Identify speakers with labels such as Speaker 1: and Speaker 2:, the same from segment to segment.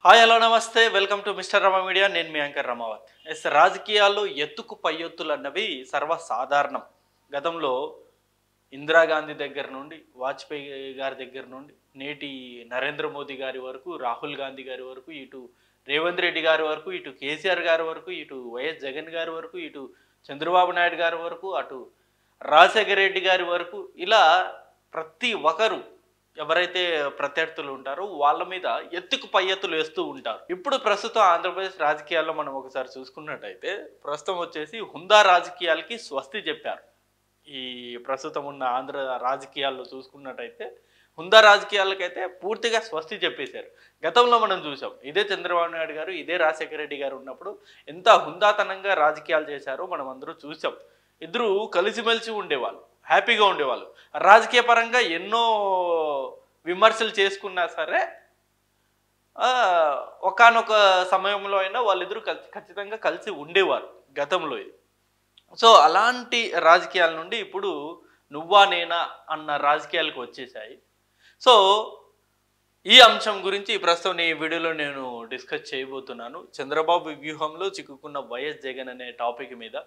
Speaker 1: Hi hello నమస్తే welcome to mister Rama media. నేను మీ anchor Ramavath. రాజకీయాల్లో ఎత్తుకు పై ఎత్తులు అన్నవి సర్వసాధారణం. గతంలో ఇందిరాగాంధీ దగ్గర నుండి, వాజ్పేయి గారి దగ్గర నుండి, నేటి నరేంద్ర మోదీ గారి వరకు, రాహుల్ గాంధీ గారి వరకు, ఇటు రేవంత్ రెడ్డి గారి వరకు, ఇటు కేసీఆర్ గారి వరకు, ఇటు వైఎస్ జగన్ గారి వరకు, ఇటు చంద్రబాబు నాయుడు గారి వరకు, అటు రాజశేఖర రెడ్డి గారి వరకు, ఇలా ప్రతి ఒక్కరు ఎవరైతే ప్రత్యర్థులు ఉంటారో వాళ్ళ మీద ఎత్తుకు పై ఎత్తులు వేస్తూ ఉంటారు. ఇప్పుడు ప్రస్తుతం ఆంధ్రప్రదేశ్ రాజకీయాల్లో మనం ఒకసారి చూసుకున్నట్టయితే ప్రస్తుతం వచ్చేసి హుందా రాజకీయాలకి స్వస్తి చెప్పారు. ఈ ప్రస్తుతం ఉన్న ఆంధ్ర రాజకీయాల్లో చూసుకున్నట్టయితే హుందా రాజకీయాలకైతే పూర్తిగా స్వస్తి చెప్పేశారు. గతంలో మనం చూసాం, ఇదే చంద్రబాబు నాయుడు గారు, ఇదే రాజశేఖర రెడ్డి గారు ఉన్నప్పుడు ఎంత హుందాతనంగా రాజకీయాలు చేశారో మనం అందరూ చూసాం. ఇద్దరు కలిసిమెలిసి ఉండేవాళ్ళు, హ్యాపీగా ఉండేవాళ్ళు. రాజకీయ పరంగా ఎన్నో విమర్శలు చేసుకున్నా సరే ఒకానొక సమయంలో అయినా వాళ్ళిద్దరూ ఖచ్చితంగా కలిసి ఉండేవారు గతంలో. ఇది సో అలాంటి రాజకీయాల నుండి ఇప్పుడు నువ్వా నేనా అన్న రాజకీయాలకు వచ్చేసాయి. సో ఈ అంశం గురించి ప్రస్తుతం ఈ వీడియోలో నేను డిస్కస్ చేయబోతున్నాను. చంద్రబాబు వ్యూహంలో చిక్కుకున్న వైఎస్ జగన్ అనే టాపిక్ మీద.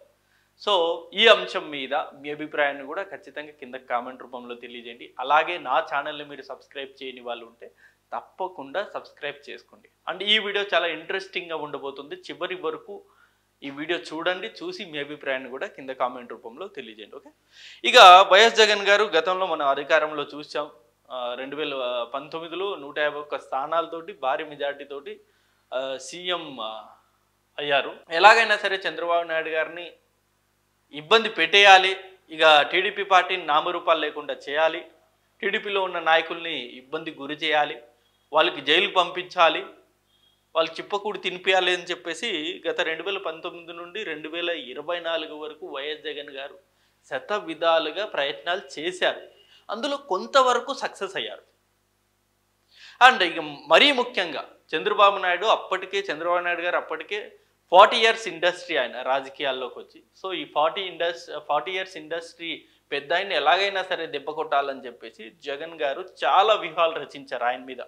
Speaker 1: సో ఈ అంశం మీద మీ అభిప్రాయాన్ని కూడా ఖచ్చితంగా కింద కామెంట్ రూపంలో తెలియజేయండి. అలాగే నా ఛానల్ని మీరు సబ్స్క్రైబ్ చేయని వాళ్ళు ఉంటే తప్పకుండా సబ్స్క్రైబ్ చేసుకోండి. అండ్ ఈ వీడియో చాలా ఇంట్రెస్టింగ్గా ఉండబోతుంది. చివరి వరకు ఈ వీడియో చూడండి, చూసి మీ అభిప్రాయాన్ని కూడా కింద కామెంట్ రూపంలో తెలియజేయండి. ఓకే, ఇక వైఎస్ జగన్ గారు గతంలో మనం అధికారంలో చూసాం. 2019లో 151 స్థానాలతోటి భారీ మెజార్టీతోటి సీఎం అయ్యారు. ఎలాగైనా సరే చంద్రబాబు నాయుడు గారిని ఇబ్బంది పెట్టేయాలి, ఇక టీడీపీ పార్టీని నామరూపాలు లేకుండా చేయాలి, టీడీపీలో ఉన్న నాయకుల్ని ఇబ్బంది గురి చేయాలి, వాళ్ళకి జైలుకు పంపించాలి, వాళ్ళకి చిప్పకూడి తినిపించాలి అని చెప్పేసి గత 2019 నుండి 2024 వరకు వైఎస్ జగన్ గారు శత విధాలుగా ప్రయత్నాలు చేశారు. అందులో కొంతవరకు సక్సెస్ అయ్యారు. అండ్ ఇక మరీ ముఖ్యంగా చంద్రబాబు నాయుడు గారు అప్పటికే 40 ఇయర్స్ ఇండస్ట్రీ ఆయన రాజకీయాల్లోకి వచ్చి. సో ఈ 40 ఇయర్స్ ఇండస్ట్రీ పెద్ద ఆయన ఎలాగైనా సరే దెబ్బ కొట్టాలని చెప్పేసి జగన్ గారు చాలా వ్యూహాలు రచించారు ఆయన మీద.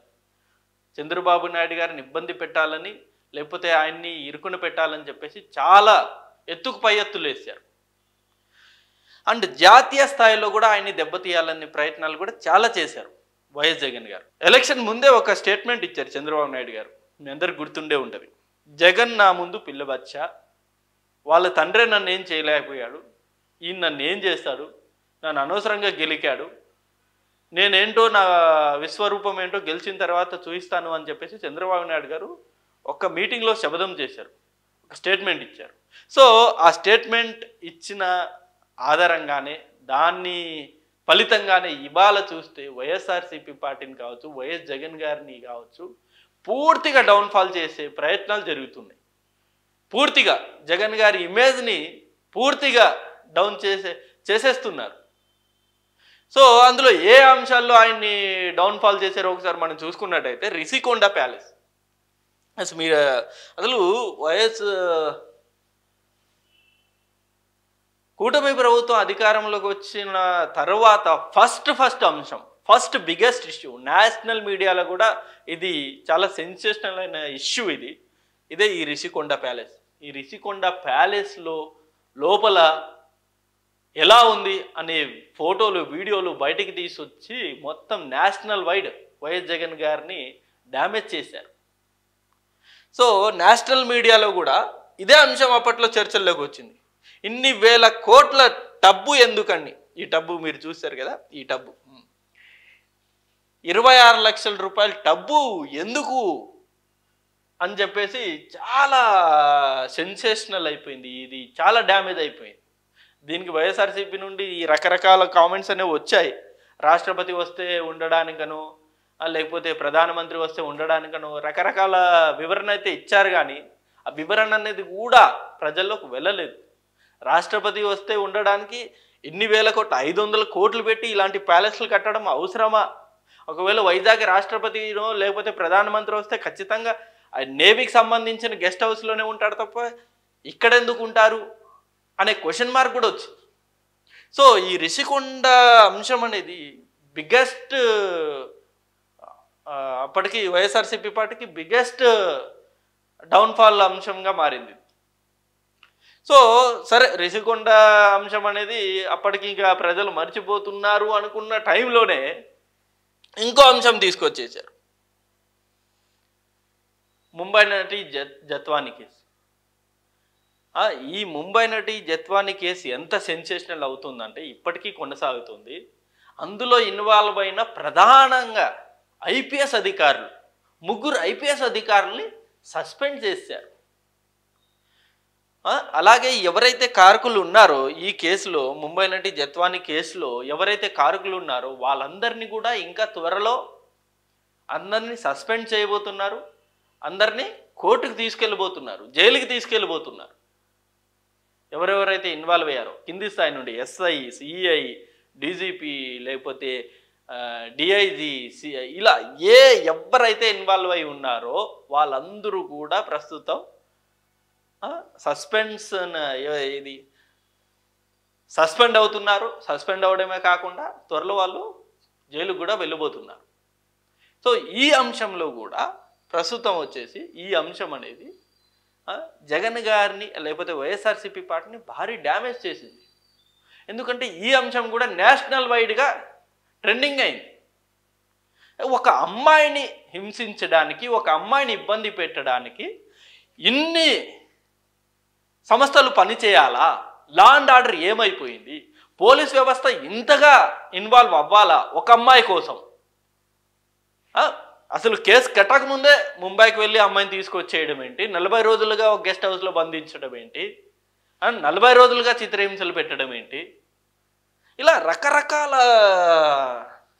Speaker 1: చంద్రబాబు నాయుడు గారిని ఇబ్బంది పెట్టాలని, లేకపోతే ఆయన్ని ఇరుకుని పెట్టాలని చెప్పేసి చాలా ఎత్తుకు పై ఎత్తులు వేశారు. అండ్ జాతీయ స్థాయిలో కూడా ఆయన్ని దెబ్బతీయాలనే ప్రయత్నాలు కూడా చాలా చేశారు వైఎస్ జగన్ గారు. ఎలక్షన్ ముందే ఒక స్టేట్మెంట్ ఇచ్చారు చంద్రబాబు నాయుడు గారు, మీ అందరికి గుర్తుండే ఉంటుంది. జగన్ నా ముందు పిల్లబచ్చా, వాళ్ళ తండ్రే నన్ను ఏం చేయలేకపోయాడు, ఈయన నన్ను ఏం చేస్తాడు, నన్ను అనవసరంగా గెలికాడు, నేనేంటో నా విశ్వరూపం ఏంటో గెలిచిన తర్వాత చూపిస్తాను అని చెప్పేసి చంద్రబాబు నాయుడు గారు ఒక మీటింగ్లో శపథం చేశారు, ఒక స్టేట్మెంట్ ఇచ్చారు. సో ఆ స్టేట్మెంట్ ఇచ్చిన ఆధారంగానే, దాన్ని ఫలితంగానే ఇవాళ చూస్తే వైఎస్ఆర్సీపీ పార్టీని కావచ్చు, వైఎస్ జగన్ గారిని కావచ్చు పూర్తిగా డౌన్ఫాల్ చేసే ప్రయత్నాలు జరుగుతున్నాయి. పూర్తిగా జగన్ గారి ఇమేజ్ని పూర్తిగా డౌన్ చేసేస్తున్నారు. సో అందులో ఏ అంశాల్లో ఆయన్ని డౌన్ఫాల్ చేశారో ఒకసారి మనం చూసుకున్నట్టయితే రిషికొండ ప్యాలెస్. మీరు అసలు కూటమి ప్రభుత్వం అధికారంలోకి వచ్చిన తర్వాత ఫస్ట్ బిగ్గెస్ట్ ఇష్యూ నేషనల్ మీడియాలో కూడా ఇది చాలా సెన్సేషనల్ అయిన ఇష్యూ. ఇదే ఈ రిషికొండ ప్యాలెస్. ఈ రిషికొండ ప్యాలెస్లో లోపల ఎలా ఉంది అనే ఫోటోలు, వీడియోలు బయటికి తీసుకొచ్చి మొత్తం నేషనల్ వైడ్ వైఎస్ జగన్ గారిని డ్యామేజ్ చేశారు. సో నేషనల్ మీడియాలో కూడా ఇదే అంశం అప్పట్లో చర్చల్లోకి వచ్చింది. ఇన్ని వేల కోట్ల టబ్బు ఎందుకండి, ఈ టబ్బు మీరు చూశారు కదా, ఈ టబ్బు 26 లక్షల రూపాయల టబ్బు ఎందుకు అని చెప్పేసి చాలా సెన్సేషనల్ అయిపోయింది. ఇది చాలా డ్యామేజ్ అయిపోయింది. దీనికి వైఎస్ఆర్సీపీ నుండి రకరకాల కామెంట్స్ అనేవి వచ్చాయి. రాష్ట్రపతి వస్తే ఉండడానికనో, లేకపోతే ప్రధానమంత్రి వస్తే ఉండడానికనో రకరకాల వివరణ అయితే ఇచ్చారు. కానీ ఆ వివరణ అనేది కూడా ప్రజల్లోకి వెళ్ళలేదు. రాష్ట్రపతి వస్తే ఉండడానికి ఎన్ని వేల కోట్లు, 500 కోట్లు పెట్టి ఇలాంటి ప్యాలెస్లు కట్టడం అవసరమా? ఒకవేళ వైజాగ్ రాష్ట్రపతినో లేకపోతే ప్రధానమంత్రి వస్తే ఖచ్చితంగా నేవీకి సంబంధించిన గెస్ట్ హౌస్లోనే ఉంటాడు తప్ప ఇక్కడ ఎందుకు ఉంటారు అనే క్వశ్చన్ మార్క్ కూడా వచ్చింది. సో ఈ రిషికొండ అంశం అనేది బిగ్గెస్ట్ అప్పటికి వైఎస్ఆర్సీపీ పార్టీకి బిగ్గెస్ట్ డౌన్ఫాల్ అంశంగా మారింది. సో సరే, రిషికొండ అంశం అనేది అప్పటికి ఇంకా ప్రజలు మర్చిపోతున్నారు అనుకున్న టైంలోనే ఇంకో అంశం తీసుకొచ్చేసారు, ముంబై నటి జత్వాని కేసు. ఈ ముంబై నటి జత్వాని కేసు ఎంత సెన్సేషనల్ అవుతుందంటే ఇప్పటికీ కొనసాగుతుంది. అందులో ఇన్వాల్వ్ అయిన ప్రధానంగా ఐపీఎస్ అధికారులు, 3 ఐపీఎస్ అధికారుల్ని సస్పెండ్ చేశారు. అలాగే ఎవరైతే కారకులు ఉన్నారో ఈ కేసులో, ముంబై నటి జత్వాని కేసులో ఎవరైతే కారకులు ఉన్నారో వాళ్ళందరినీ కూడా ఇంకా త్వరలో అందరినీ సస్పెండ్ చేయబోతున్నారు, అందరినీ కోర్టుకు తీసుకెళ్ళిపోతున్నారు, జైలుకి తీసుకెళ్ళిపోతున్నారు. ఎవరెవరైతే ఇన్వాల్వ్ అయ్యారో కింది స్థాయి నుండి ఎస్ఐ, సిఐ, డీజీపీ, లేకపోతే డిఐజీ, సిఐ, ఇలా ఎవరైతే ఇన్వాల్వ్ అయి ఉన్నారో వాళ్ళందరూ కూడా ప్రస్తుతం సస్పెండ్ అవుతున్నారు. సస్పెండ్ అవడమే కాకుండా త్వరలో వాళ్ళు జైలుకు కూడా వెళ్ళిపోతున్నారు. సో ఈ అంశంలో కూడా ప్రస్తుతం వచ్చేసి ఈ అంశం అనేది జగన్ గారిని లేకపోతే వైఎస్ఆర్సీపీ పార్టీని భారీ డ్యామేజ్ చేసింది. ఎందుకంటే ఈ అంశం కూడా నేషనల్ వైడ్గా ట్రెండింగ్ అయింది. ఒక అమ్మాయిని హింసించడానికి, ఒక అమ్మాయిని ఇబ్బంది పెట్టడానికి ఇన్ని సంస్థలు పనిచేయాలా? లా అండ్ ఆర్డర్ ఏమైపోయింది? పోలీస్ వ్యవస్థ ఇంతగా ఇన్వాల్వ్ అవ్వాలా ఒక అమ్మాయి కోసం? అసలు కేసు కట్టకముందే ముంబైకి వెళ్ళి అమ్మాయిని తీసుకొచ్చేయడం ఏంటి? 40 రోజులుగా ఒక గెస్ట్ హౌస్లో బంధించడం ఏంటి? 40 రోజులుగా చిత్రహింసలు పెట్టడం ఏంటి? ఇలా రకరకాల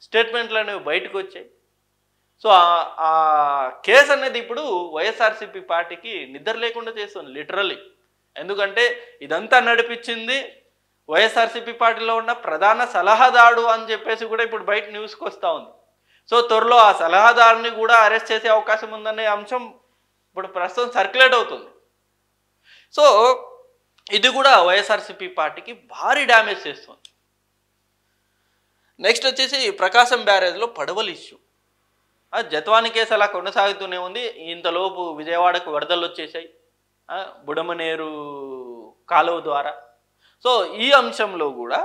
Speaker 1: స్టేట్మెంట్లు అనేవి బయటకు వచ్చాయి. సో ఆ కేసు అనేది ఇప్పుడు వైఎస్ఆర్సీపీ పార్టీకి నిద్ర లేకుండా చేస్తుంది లిటరల్లీ. ఎందుకంటే ఇదంతా నడిపించింది వైఎస్ఆర్సీపీ పార్టీలో ఉన్న ప్రధాన సలహాదారు అని చెప్పేసి కూడా ఇప్పుడు బయట న్యూస్కి వస్తూ ఉంది. సో త్వరలో ఆ సలహాదారుని కూడా అరెస్ట్ చేసే అవకాశం ఉందనే అంశం ఇప్పుడు ప్రస్తుతం సర్క్యులేట్ అవుతుంది. సో ఇది కూడా వైఎస్ఆర్సీపీ పార్టీకి భారీ డ్యామేజ్ చేస్తుంది. నెక్స్ట్ వచ్చేసి ప్రకాశం బ్యారేజ్లో పడవలు ఇష్యూ. జత్వాని కేసు అలా కొనసాగుతూనే ఉంది. ఇంతలోపు విజయవాడకు వరదలు వచ్చేసాయి బుడమనేరు కాలువ ద్వారా. సో ఈ అంశంలో కూడా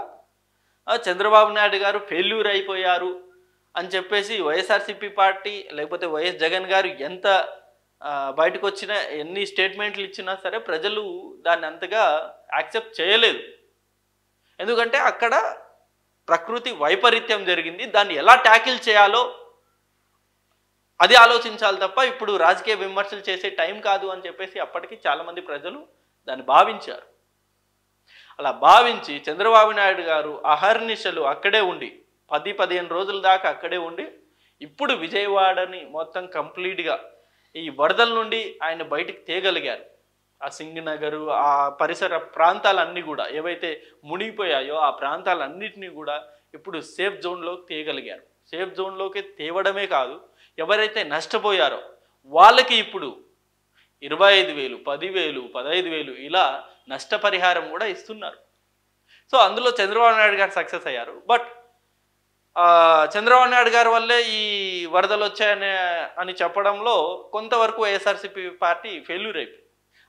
Speaker 1: చంద్రబాబు నాయుడు గారు ఫెయిల్యూర్ అయిపోయారు అని చెప్పేసి వైఎస్ఆర్సీపీ పార్టీ లేకపోతే వైఎస్ జగన్ గారు ఎంత బయటకు వచ్చినా, ఎన్ని స్టేట్మెంట్లు ఇచ్చినా సరే ప్రజలు దాన్ని అంతగా యాక్సెప్ట్ చేయలేదు. ఎందుకంటే అక్కడ ప్రకృతి వైపరీత్యం జరిగింది, దాన్ని ఎలా ట్యాకిల్ చేయాలో అది ఆలోచించాలి తప్ప ఇప్పుడు రాజకీయ విమర్శలు చేసే టైం కాదు అని చెప్పేసి అప్పటికి చాలామంది ప్రజలు దాన్ని భావించారు. అలా భావించి చంద్రబాబు నాయుడు గారు అహర్నిశలు అక్కడే ఉండి 10-15 రోజుల దాకా అక్కడే ఉండి ఇప్పుడు విజయవాడని మొత్తం కంప్లీట్గా ఈ వరదల నుండి ఆయన బయటికి తేగలిగారు. ఆ సింగనగరు, ఆ పరిసర ప్రాంతాలన్నీ కూడా ఏవైతే మునిగిపోయాయో ఆ ప్రాంతాలన్నింటినీ కూడా ఇప్పుడు సేఫ్ జోన్లోకి తేగలిగారు. సేఫ్ జోన్లోకి తేవడమే కాదు, ఎవరైతే నష్టపోయారో వాళ్ళకి ఇప్పుడు 25,000, 10,000, 15,000 ఇలా నష్టపరిహారం కూడా ఇస్తున్నారు. సో అందులో చంద్రబాబు నాయుడు గారు సక్సెస్ అయ్యారు. బట్ చంద్రబాబు నాయుడు గారి వల్లే ఈ వరదలు వచ్చాయని చెప్పడంలో కొంతవరకు వైఎస్ఆర్సీపీ పార్టీ ఫెయిల్యూర్ అయిపోయింది.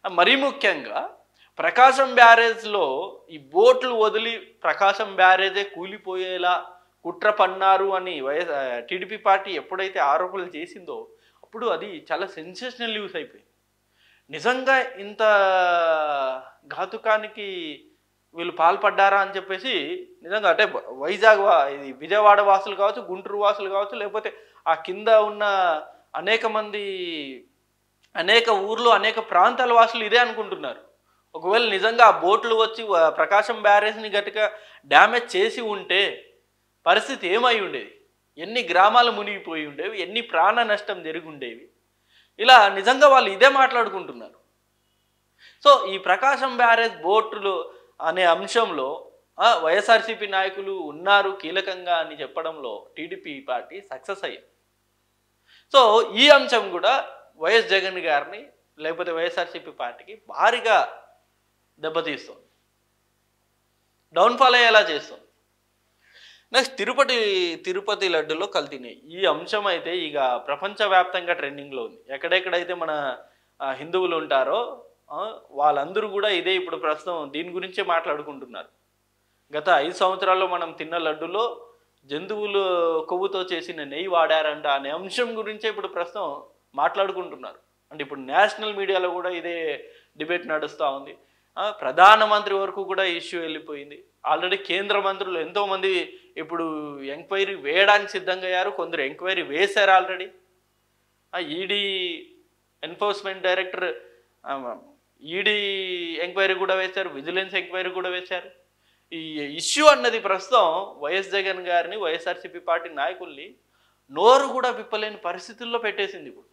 Speaker 1: మరీ ముఖ్యంగా ప్రకాశం బ్యారేజ్లో ఈ బోట్లు వదిలి ప్రకాశం బ్యారేజే కూలిపోయేలా కుట్ర పన్నారు అని టీడీపీ పార్టీ ఎప్పుడైతే ఆరోపణలు చేసిందో అప్పుడు అది చాలా సెన్సేషనల్ న్యూస్ అయిపోయింది. నిజంగా ఇంత ఘాతుకానికి వీళ్ళు పాల్పడ్డారా అని చెప్పేసి నిజంగా అంటే వైజాగ్ ఇది విజయవాడ వాసులు కావచ్చు, గుంటూరు వాసులు కావచ్చు, లేకపోతే ఆ కింద ఉన్న అనేక ఊర్లు, అనేక ప్రాంతాల వాసులు ఇదే అనుకుంటున్నారు. ఒకవేళ నిజంగా ఆ బోట్లు వచ్చి ప్రకాశం బ్యారేజ్ని గట్టిగా డ్యామేజ్ చేసి ఉంటే పరిస్థితి ఏమై ఉండేది? ఎన్ని గ్రామాలు మునిగిపోయి ఉండేవి, ఎన్ని ప్రాణ నష్టం జరిగి ఉండేవి? ఇలా నిజంగా వాళ్ళు ఇదే మాట్లాడుకుంటున్నారు. సో ఈ ప్రకాశం బ్యారేజ్ బోట్లు అనే అంశంలో వైఎస్ఆర్సీపీ నాయకులు ఉన్నారు కీలకంగా అని చెప్పడంలో టీడీపీ పార్టీ సక్సెస్ అయ్యింది. సో ఈ అంశం కూడా వైఎస్ జగన్ గారిని లేకపోతే వైఎస్ఆర్సీపీ పార్టీకి భారీగా దెబ్బతీస్తుంది, డౌన్ఫాల్ అయ్యేలా చేస్తుంది. నెక్స్ట్ తిరుపతి లడ్డులో కల్తీనే. ఈ అంశం అయితే ఇక ప్రపంచవ్యాప్తంగా ట్రెండింగ్లో ఉంది. ఎక్కడెక్కడైతే మన హిందువులు ఉంటారో వాళ్ళందరూ కూడా ఇదే ఇప్పుడు ప్రస్తుతం దీని గురించే మాట్లాడుకుంటున్నారు. గత 5 సంవత్సరాల్లో మనం తిన్న లడ్డులో జంతువులు కొవ్వుతో చేసిన నెయ్యి వాడారంట అనే అంశం గురించే ఇప్పుడు ప్రస్తుతం మాట్లాడుకుంటున్నారు. అంటే ఇప్పుడు నేషనల్ మీడియాలో కూడా ఇదే డిబేట్ నడుస్తూ ఉంది. ప్రధానమంత్రి వరకు కూడా ఇష్యూ వెళ్ళిపోయింది. ఆల్రెడీ కేంద్ర మంత్రులు ఎంతోమంది ఇప్పుడు ఎంక్వైరీ వేయడానికి సిద్ధంగా అయ్యారు. కొందరు ఎంక్వైరీ వేశారు already. ED enforcement director ED enquiry కూడా వేశారు, విజిలెన్స్ ఎంక్వైరీ కూడా వేశారు. ఈ ఇష్యూ అన్నది ప్రస్తుతం వైఎస్ జగన్ గారిని, వైఎస్ఆర్సీపీ పార్టీ నాయకుల్ని నోరు కూడా విప్పలేని పరిస్థితుల్లో పెట్టేసింది. ఇప్పుడు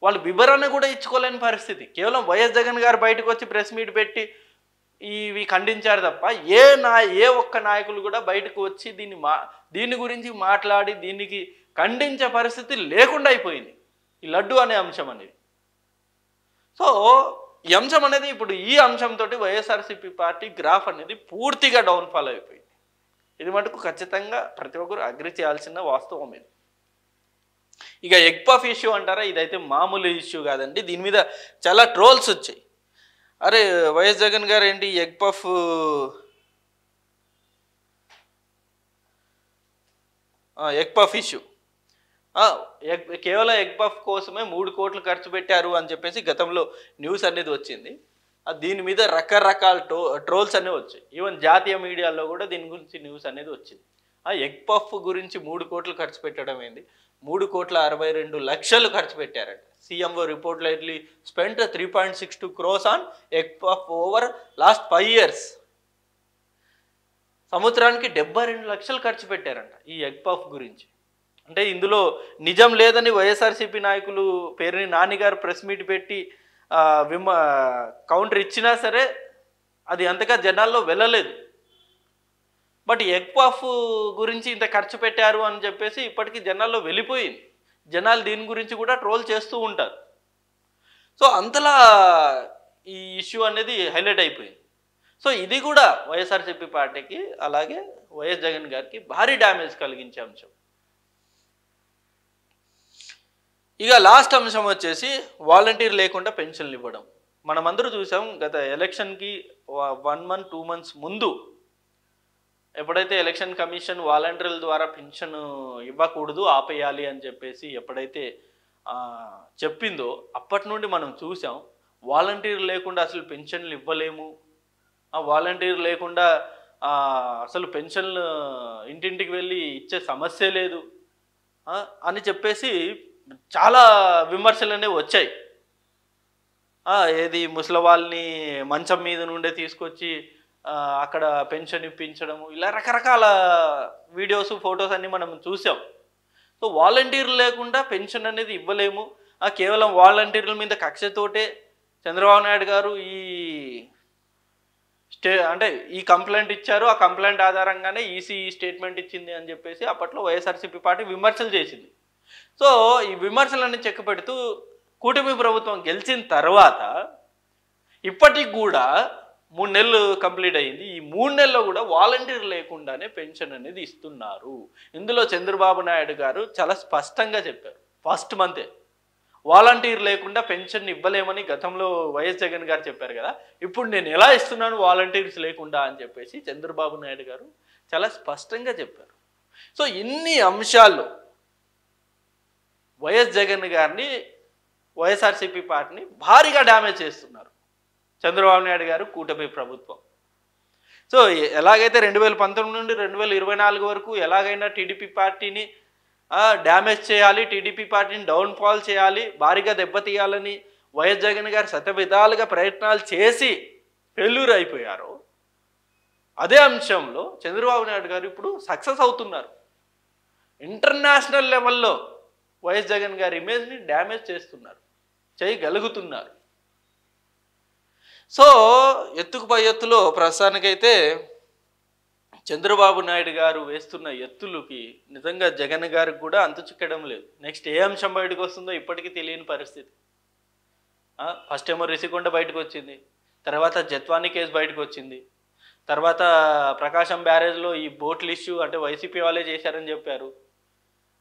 Speaker 1: వాళ్ళు వివరణ కూడా ఇచ్చుకోలేని పరిస్థితి. కేవలం వైఎస్ జగన్ గారు బయటకు వచ్చి ప్రెస్ మీట్ పెట్టి ఇవి ఖండించారు తప్ప ఏ ఒక్క నాయకులు కూడా బయటకు వచ్చి దీని గురించి మాట్లాడి దీనికి ఖండించే పరిస్థితి లేకుండా అయిపోయింది ఈ లడ్డు అనే అంశం అనేది. సో ఈ అంశం అనేది ఇప్పుడు ఈ అంశంతో వైఎస్ఆర్సీపీ పార్టీ గ్రాఫ్ అనేది పూర్తిగా డౌన్ఫాల్ అయిపోయింది. ఇది మటుకు ఖచ్చితంగా ప్రతి ఒక్కరు అగ్రి చేయాల్సిన వాస్తవం ఇది. ఇక ఎగ్ పఫ్ ఇష్యూ అంటారా, ఇదైతే మామూలు ఇష్యూ కాదండి. దీని మీద చాలా ట్రోల్స్ వచ్చాయి. అరే వైఎస్ జగన్ గారు ఏంటి ఎగ్ పఫ్ ఇష్యూ కేవలం ఎగ్ పఫ్ కోసమే 3 కోట్లు ఖర్చు పెట్టారు అని చెప్పేసి గతంలో న్యూస్ అనేది వచ్చింది. దీని మీద రకరకాల ట్రోల్స్ అనేవి వచ్చాయి. ఈవెన్ జాతీయ మీడియాలో కూడా దీని గురించి న్యూస్ అనేది వచ్చింది. ఎగ్ పఫ్ గురించి 3 కోట్లు ఖర్చు పెట్టడం ఏంది, 3,62,00,000 ఖర్చు పెట్టారంట. CMO reportedly spent 3.62 crores on egg puff over last 5 years. సంవత్సరానికి 72 లక్షలు ఖర్చు పెట్టారంట ఈ ఎగ్ పఫ్ గురించి. అంటే ఇందులో నిజం లేదని వైఎస్ఆర్సీపీ నాయకులు పేరుని నాని గారు ప్రెస్ మీట్ పెట్టి కౌంటర్ ఇచ్చినా సరే అది అంతగా జనాల్లో వెళ్ళలేదు. బట్ ఎగ్ పఫ్ గురించి ఇంత ఖర్చు పెట్టారు అని చెప్పేసి ఇప్పటికీ జనాల్లో వెళ్ళిపోయింది. జనాలు దీని గురించి కూడా ట్రోల్ చేస్తూ ఉంటారు. సో అంతలా ఈ ఇష్యూ అనేది హైలైట్ అయిపోయింది. సో ఇది కూడా వైఎస్ఆర్సీపీ పార్టీకి అలాగే వైఎస్ జగన్ గారికి భారీ డ్యామేజ్ కలిగించే అంశం. ఇక లాస్ట్ అంశం వచ్చేసి వాలంటీర్ లేకుండా పెన్షన్లు ఇవ్వడం. మనమందరూ చూసాం గత ఎలక్షన్కి 1 month 2 months ముందు ఎప్పుడైతే ఎలక్షన్ కమిషన్ వాలంటీర్ల ద్వారా పెన్షన్ ఇవ్వకూడదు ఆపేయాలి అని చెప్పేసి ఎప్పుడైతే చెప్పిందో అప్పటి నుండి మనం చూసాం వాలంటీర్ లేకుండా అసలు పెన్షన్లు ఇవ్వలేము, వాలంటీర్ లేకుండా అసలు పెన్షన్లు ఇంటింటికి వెళ్ళి ఇచ్చే సమస్య లేదు అని చెప్పేసి చాలా విమర్శలు అనేవి వచ్చాయి. ఏది ముసలి వాళ్ళని మంచం మీద నుండే తీసుకొచ్చి అక్కడ పెన్షన్ ఇప్పించడము, ఇలా రకరకాల వీడియోస్ ఫొటోస్ అన్నీ మనం చూసాం. సో వాలంటీర్లు లేకుండా పెన్షన్ అనేది ఇవ్వలేము, కేవలం వాలంటీర్ల మీద కక్షతోటే చంద్రబాబు నాయుడు గారు ఈ కంప్లైంట్ ఇచ్చారు, ఆ కంప్లైంట్ ఆధారంగానే ఈసీ స్టేట్మెంట్ ఇచ్చింది అని చెప్పేసి అప్పట్లో వైఎస్ఆర్సీపీ పార్టీ విమర్శలు చేసింది. సో ఈ విమర్శలన్నీ చెక్కపెడుతూ కూటమి ప్రభుత్వం గెలిచిన తర్వాత ఇప్పటికి కూడా 3 నెలలు కంప్లీట్ అయ్యింది. ఈ 3 నెలల్లో కూడా వాలంటీర్ లేకుండానే పెన్షన్ అనేది ఇస్తున్నారు. ఇందులో చంద్రబాబు నాయుడు గారు చాలా స్పష్టంగా చెప్పారు. ఫస్ట్ మంతే వాలంటీర్ లేకుండా పెన్షన్ ఇవ్వలేమని గతంలో వైఎస్ జగన్ గారు చెప్పారు కదా, ఇప్పుడు నేను ఎలా ఇస్తున్నాను వాలంటీర్స్ లేకుండా అని చెప్పేసి చంద్రబాబు నాయుడు గారు చాలా స్పష్టంగా చెప్పారు. సో ఇన్ని అంశాల్లో వైఎస్ జగన్ గారిని వైఎస్ఆర్సీపీ పార్టీని భారీగా డ్యామేజ్ చేస్తున్నారు చంద్రబాబు నాయుడు గారు, కూటమి ప్రభుత్వం. సో ఎలాగైతే 2019 నుండి 2024 వరకు ఎలాగైనా టీడీపీ పార్టీని డ్యామేజ్ చేయాలి, టీడీపీ పార్టీని డౌన్ఫాల్ చేయాలి, భారీగా దెబ్బతీయాలని వైఎస్ జగన్ గారు శతవిధాలుగా ప్రయత్నాలు చేసి ఫెయిల్యూర్ అయిపోయారు. అదే అంశంలో చంద్రబాబు నాయుడు గారు ఇప్పుడు సక్సెస్ అవుతున్నారు. ఇంటర్నేషనల్ లెవెల్లో వైఎస్ జగన్ గారి ఇమేజ్ని డ్యామేజ్ చేస్తున్నారు, చేయగలుగుతున్నారు. సో ఎత్తుకు పై ఎత్తులో ప్రస్తుతానికైతే చంద్రబాబు నాయుడు గారు వేస్తున్న ఎత్తులకి నిజంగా జగన్ గారికి కూడా అంతు చిక్కడం లేదు. నెక్స్ట్ ఏ అంశం బయటకు వస్తుందో ఇప్పటికీ తెలియని పరిస్థితి. ఫస్ట్ ఏమో రిషికొండ బయటకు వచ్చింది, తర్వాత జత్వానీ కేసు బయటకు వచ్చింది, తర్వాత ప్రకాశం బ్యారేజ్లో ఈ బోట్ల ఇష్యూ అంటే వైసీపీ వాళ్ళే చేశారని చెప్పారు.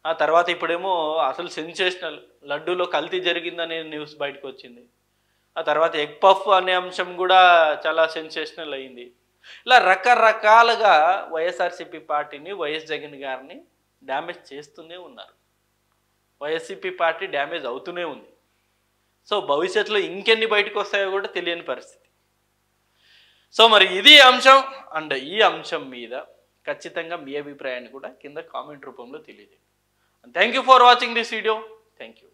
Speaker 1: ఆ తర్వాత ఇప్పుడేమో అసలు సెన్సేషనల్ లడ్డూలో కల్తీ జరిగిందనే న్యూస్ బయటకు వచ్చింది. ఆ తర్వాత ఎగ్ పఫ్ అనే అంశం కూడా చాలా సెన్సేషనల్ అయింది. ఇలా రకరకాలుగా వైఎస్ఆర్సీపీ పార్టీని, వైఎస్ జగన్ గారిని డ్యామేజ్ చేస్తూనే ఉన్నారు. వైఎస్సీపీ పార్టీ డ్యామేజ్ అవుతూనే ఉంది. సో భవిష్యత్తులో ఇంకెన్ని బయటకు వస్తాయో కూడా తెలియని పరిస్థితి. సో మరి ఇది అంశం. అండ్ ఈ అంశం మీద ఖచ్చితంగా మీ అభిప్రాయాన్ని కూడా కింద కామెంట్ రూపంలో తెలియజేయండి. Thank you for watching this video. Thank you.